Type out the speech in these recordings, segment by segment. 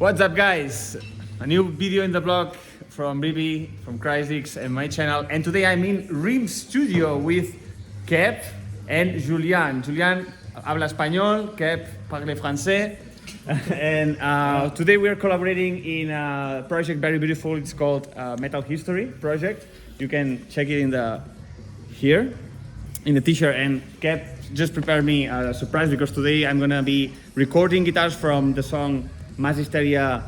What's up, guys? A new video in the blog from Bibi, from Cryzix and my channel. And today I'm in Rim's studio with Kep and Julian. Julian habla español, Kep parle français. And today we are collaborating in a project very beautiful. It's called Metal History Project. You can check it in the here in the t-shirt. And Kep just prepared me a surprise because today I'm gonna be recording guitars from the song Más Hysteria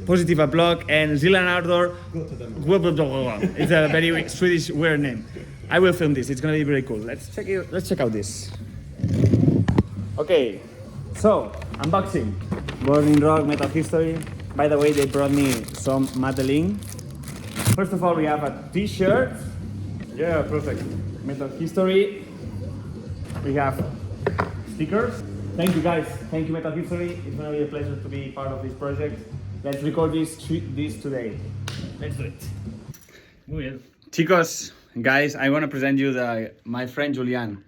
Positiva Block and Zilan Ardor. It's a very Swedish weird name. I will film this. It's gonna be very cool. Let's check out this. Okay, so unboxing. Born in Rock Metal History. By the way, they brought me some Madeline. First of all, we have a t-shirt. Yeah, perfect. Metal History. We have stickers. Thank you, guys. Thank you, Metal History. It's gonna be a pleasure to be part of this project. Let's record this today. Let's do it. Muy bien. Chicos, guys, I want to present you my friend Julian.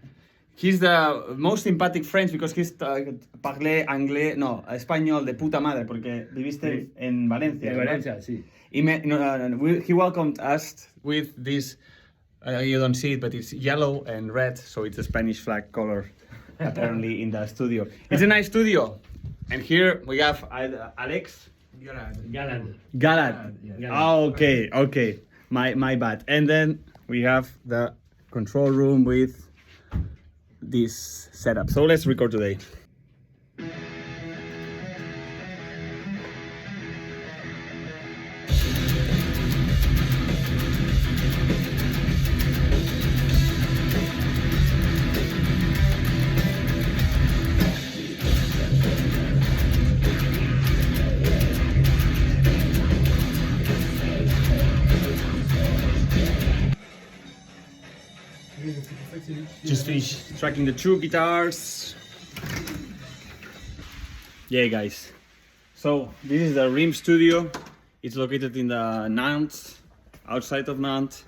He's the most sympathetic French because he's parle anglais, no, español de puta madre, porque viviste en Valencia. En Valencia, sí. He welcomed us with this. You don't see it, but it's yellow and red, so it's a Spanish flag color. Apparently in the studio. It's a nice studio. And here we have Alex. Galad. Oh, okay. My bad. And then we have the control room with this setup. So let's record today. Just finished tracking the two guitars. Yeah, guys. So this is the Rim studio. It's located in the Nantes, outside of Nantes.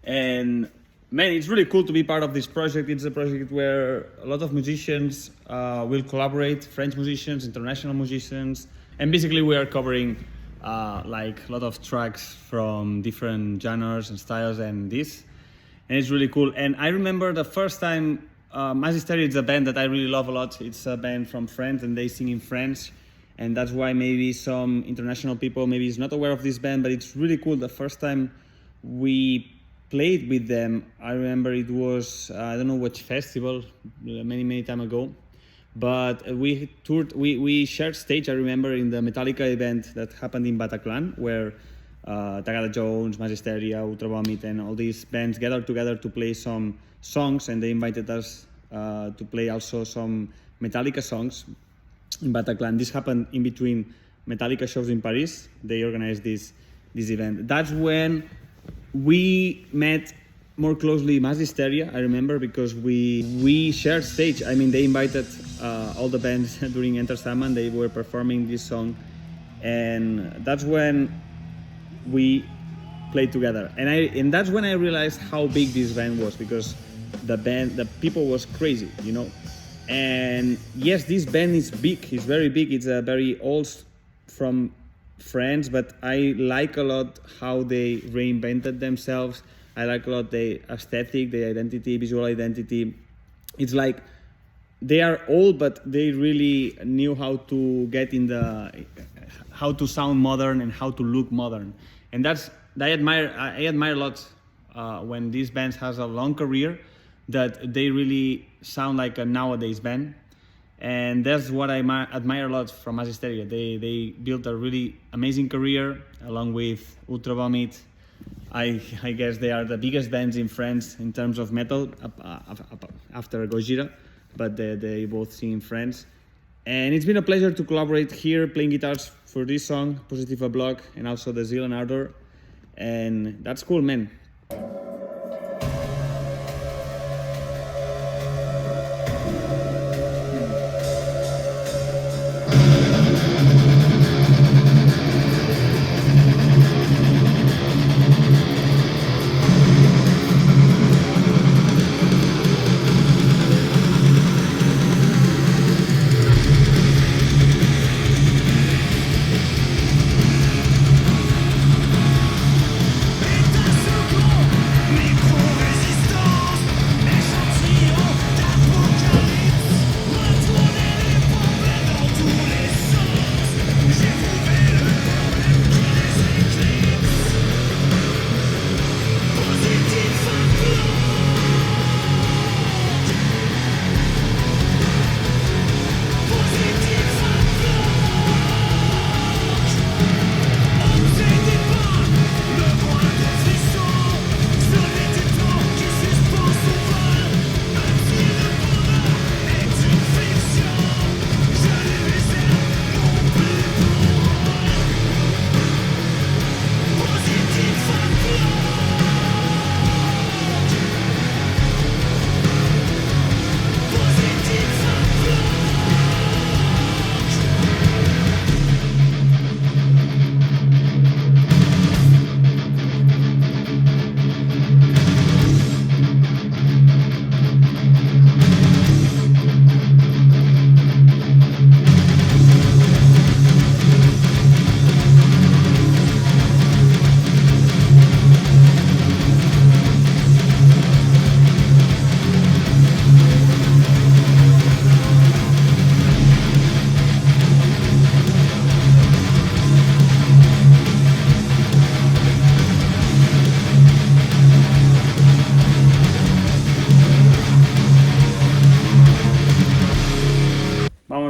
And man, it's really cool to be part of this project. It's a project where a lot of musicians will collaborate, French musicians, international musicians. And basically we are covering like a lot of tracks from different genres and styles and this. And it's really cool. And I remember the first time, Más Hysteria is a band that I really love a lot. It's a band from France and they sing in French. And that's why maybe some international people maybe is not aware of this band, but it's really cool. The first time we played with them, I remember it was, I don't know which festival, many time ago. But we toured, we shared stage, I remember, in the Metallica event that happened in Bataclan, where Tagada Jones, Más Hysteria, Ultra Vomit, and all these bands gathered together to play some songs, and they invited us to play also some Metallica songs in Bataclan. This happened in between Metallica shows in Paris. They organized this event. That's when we met more closely Más Hysteria, I remember, because we shared stage. I mean, they invited all the bands during Enter Sandman. They were performing this song, and that's when we played together, and that's when I realized how big this band was, because the people was crazy, you know. And yes, this band is big, it's very big, it's a very old from France, but I like a lot how they reinvented themselves. I like a lot the aesthetic, the identity, visual identity. It's like they are old, but they really knew how to how to sound modern and how to look modern. And that's, I admire a lot when these bands has a long career, that they really sound like a nowadays band. And that's what I admire a lot from Más Hysteria. They built a really amazing career along with Ultra Vomit. I guess they are the biggest bands in France in terms of metal after Gojira, but they both sing in France. And it's been a pleasure to collaborate here, playing guitars for this song, Positiva Block, and also the Zilan Ardor. And that's cool, man.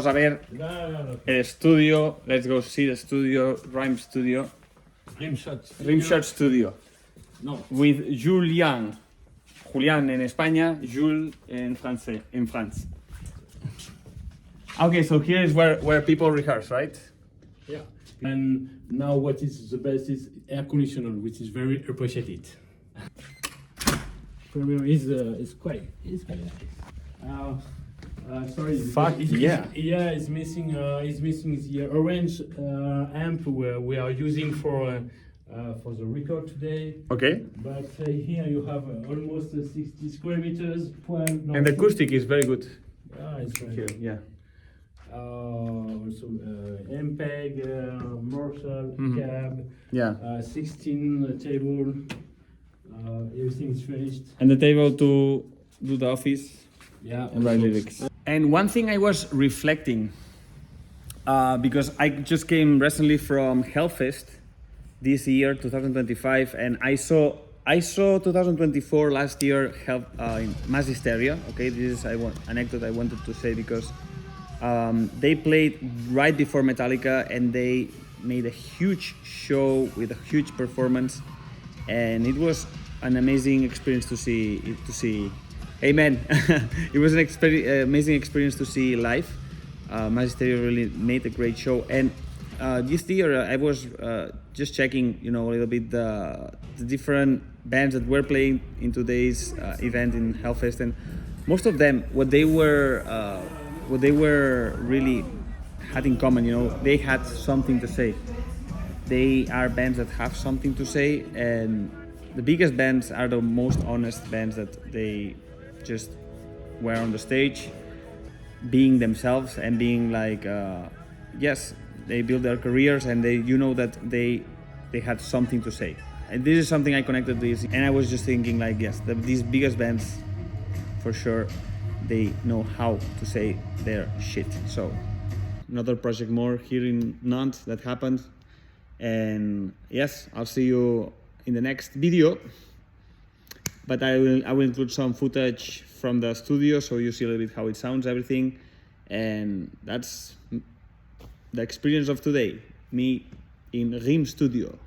a ver el estudio. Let's go see the studio, Rhyme Studio. Rimshot Studio. No. With Julian. Julian en España, Jules en France. Okay, so here is where people rehearse, right? Yeah. And now what is the best is air conditioner, which is very appreciated. Premium is quite nice. Sorry. Fuck, yeah. Yeah, it's missing the orange amp we are using for the record today. Okay. But here you have almost 60 square meters. 12. No, And the acoustic is very good it's very here, good. yeah. Also MPEG, Marshall, cab, Yeah. 16 table, everything is finished. And the table to do the office Yeah. and write lyrics. And one thing I was reflecting, because I just came recently from Hellfest this year, 2025, and I saw 2024 last year in Mass Hysteria. Okay, this is anecdote I wanted to say because they played right before Metallica and they made a huge show with a huge performance, and it was an amazing experience to see. Amen. It was an amazing experience to see live. Mass Hysteria really made a great show, and this year I was just checking, a little bit the different bands that were playing in today's event in Hellfest, and most of them, what they were really had in common, they had something to say. They are bands that have something to say, and the biggest bands are the most honest bands that they just were on the stage, being themselves and being like, yes, they built their careers and that they had something to say. And this is something I connected with, and I was just thinking like, yes, these biggest bands, for sure, they know how to say their shit. So another project more here in Nantes that happened, and yes, I'll see you in the next video, but I will include some footage from the studio so you see a little bit how it sounds, everything. And that's the experience of today, me in Rim Studio.